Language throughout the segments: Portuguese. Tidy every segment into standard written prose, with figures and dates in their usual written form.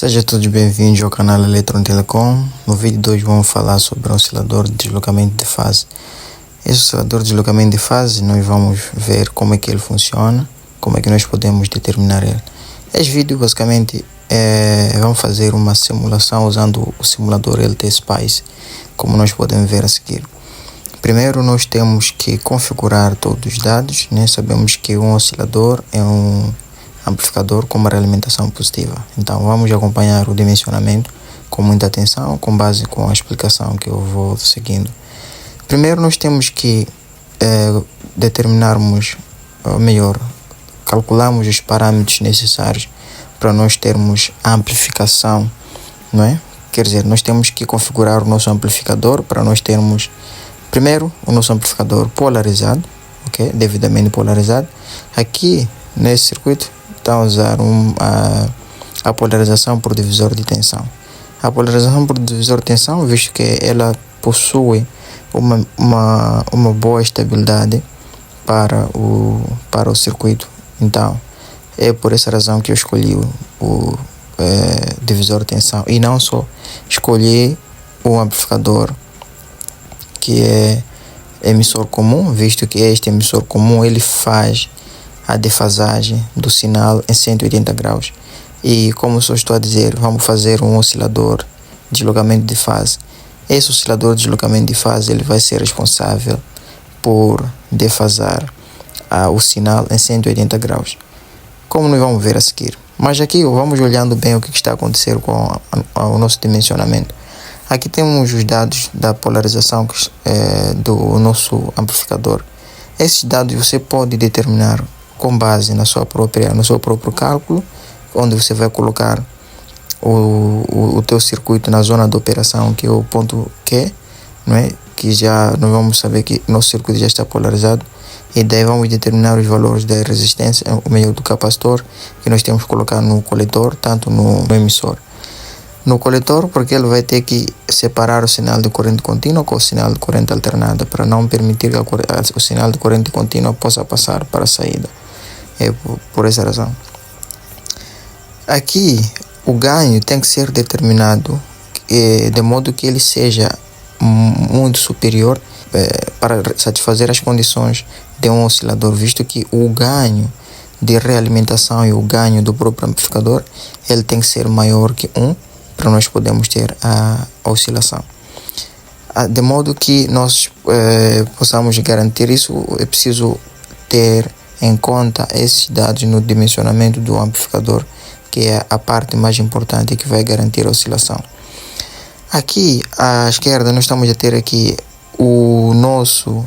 Sejam todos bem-vindos ao canal Electron Telecom. No vídeo de hoje vamos falar sobre o oscilador de deslocamento de fase. Esse oscilador de deslocamento de fase, nós vamos ver como é que ele funciona, como é que nós podemos determinar ele. Este vídeo basicamente vamos fazer uma simulação usando o simulador LT Spice, como nós podemos ver a seguir. Primeiro nós temos que configurar todos os dados, né? Sabemos que um oscilador é um amplificador com uma realimentação positiva. Então vamos acompanhar o dimensionamento com muita atenção, com base com a explicação que eu vou seguindo. Primeiro nós temos que determinarmos, ou melhor, calcularmos os parâmetros necessários para nós termos a amplificação, não é? Quer dizer, nós temos que configurar o nosso amplificador para nós termos, primeiro, o nosso amplificador polarizado, ok? Devidamente polarizado. Aqui, nesse circuito, está a usar a polarização por divisor de tensão. A polarização por divisor de tensão, visto que ela possui uma boa estabilidade para o circuito. Então, é por essa razão que eu escolhi o divisor de tensão. E não só escolhi o amplificador que é emissor comum, visto que este emissor comum ele faz a defasagem do sinal em 180 graus. E como só estou a dizer, vamos fazer um oscilador de deslocamento de fase. Esse oscilador de deslocamento de fase ele vai ser responsável por defasar o sinal em 180 graus, como nós vamos ver a seguir. Mas aqui vamos olhando bem o que está acontecendo com o nosso dimensionamento. Aqui temos os dados da polarização do nosso amplificador. Esses dados você pode determinar com base no seu próprio cálculo, onde você vai colocar o teu circuito na zona de operação, que é o ponto Q, não é? Que já nós vamos saber que nosso circuito já está polarizado, e daí vamos determinar os valores da resistência, o meio do capacitor, que nós temos que colocar no coletor, tanto no emissor. No coletor, porque ele vai ter que separar o sinal de corrente contínua com o sinal de corrente alternada, para não permitir que o sinal de corrente contínua possa passar para a saída. É por essa razão. Aqui, o ganho tem que ser determinado de modo que ele seja muito superior para satisfazer as condições de um oscilador, visto que o ganho de realimentação e o ganho do próprio amplificador ele tem que ser maior que 1 para nós podermos ter a oscilação. De modo que nós possamos garantir isso, é preciso ter em conta esses dados no dimensionamento do amplificador, que é a parte mais importante que vai garantir a oscilação. Aqui à esquerda nós estamos a ter aqui o nosso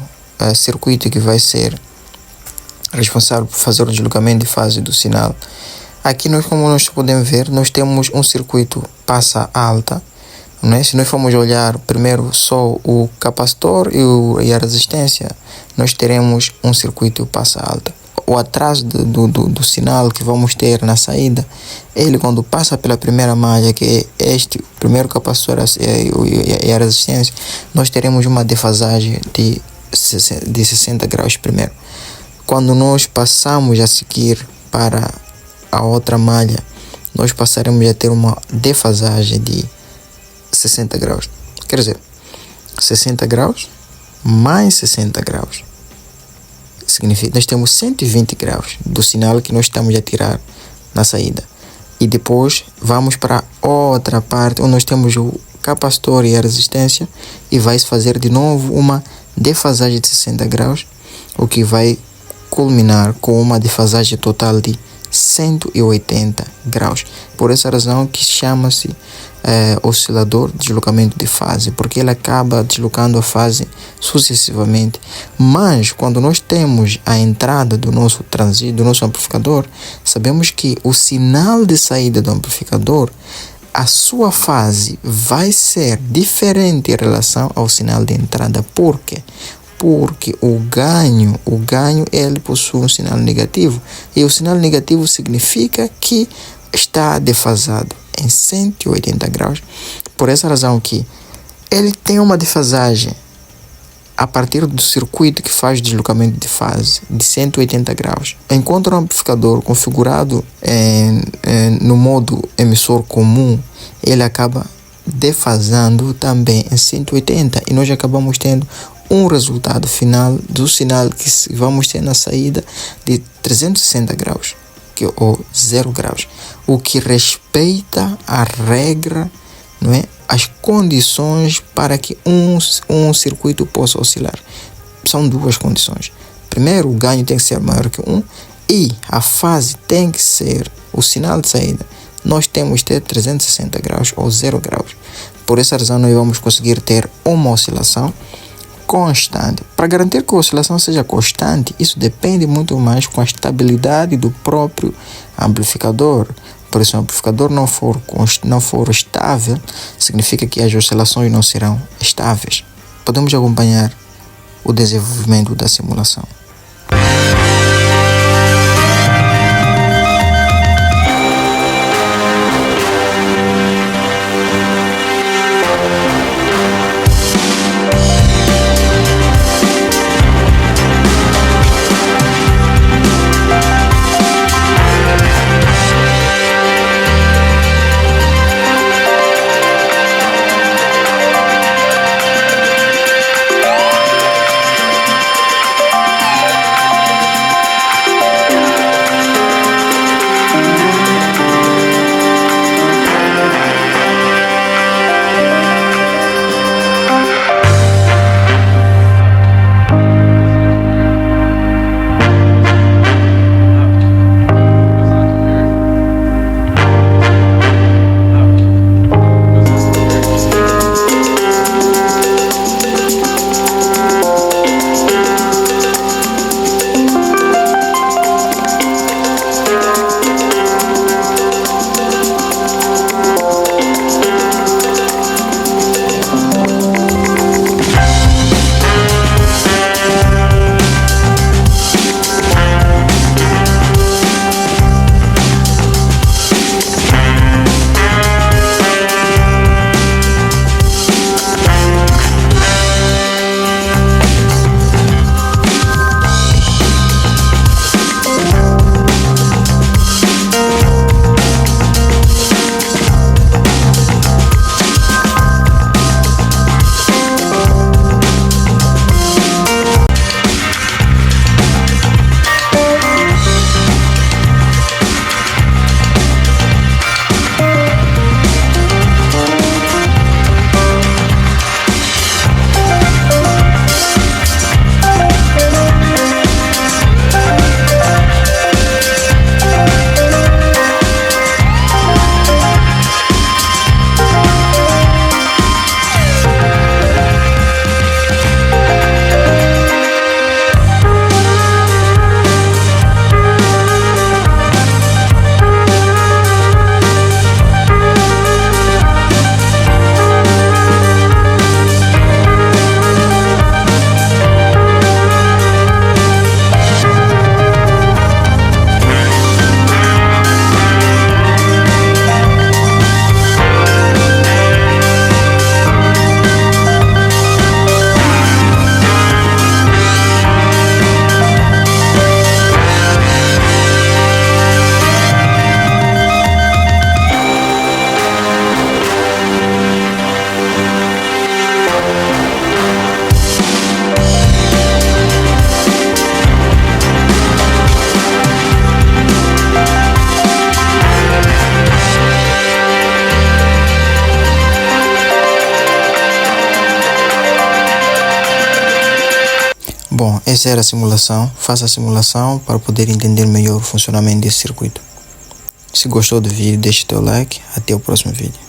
circuito que vai ser responsável por fazer o deslocamento de fase do sinal. Aqui como nós podemos ver, nós temos um circuito passa alta, não é? Se nós formos olhar primeiro só o capacitor e a resistência, nós teremos um circuito passa alta. O atraso do sinal que vamos ter na saída, ele quando passa pela primeira malha, que é este primeiro capacitor e a resistência, nós teremos uma defasagem de 60 graus primeiro. Quando nós passamos a seguir para a outra malha, nós passaremos a ter uma defasagem de 60 graus. Quer dizer, 60 graus mais 60 graus. Significa que nós temos 120 graus do sinal que nós estamos a tirar na saída. E depois vamos para outra parte, onde nós temos o capacitor e a resistência, e vai se fazer de novo uma defasagem de 60 graus, o que vai culminar com uma defasagem total de 180 graus. Por essa razão que chama-se oscilador de deslocamento de fase, porque ele acaba deslocando a fase sucessivamente. Mas quando nós temos a entrada do nosso transistor, do nosso amplificador, sabemos que o sinal de saída do amplificador, a sua fase vai ser diferente em relação ao sinal de entrada. Por quê? Porque o ganho ele possui um sinal negativo, e o sinal negativo significa que está defasado em 180 graus. Por essa razão que ele tem uma defasagem a partir do circuito que faz deslocamento de fase de 180 graus. Enquanto o amplificador configurado no modo emissor comum, ele acaba defasando também em 180 e nós acabamos tendo um resultado final do sinal que vamos ter na saída de 360 graus, ou 0 graus, o que respeita a regra, não é? As condições para que um circuito possa oscilar. São duas condições. Primeiro, o ganho tem que ser maior que 1 e a fase tem que ser, o sinal de saída, nós temos que ter 360 graus ou 0 graus. Por essa razão, nós vamos conseguir ter uma oscilação constante. Para garantir que a oscilação seja constante, isso depende muito mais com a estabilidade do próprio amplificador. Por isso, se o amplificador não for estável, significa que as oscilações não serão estáveis. Podemos acompanhar o desenvolvimento da simulação. Bom, essa era a simulação. Faça a simulação para poder entender melhor o funcionamento desse circuito. Se gostou do vídeo, deixe seu like. Até o próximo vídeo.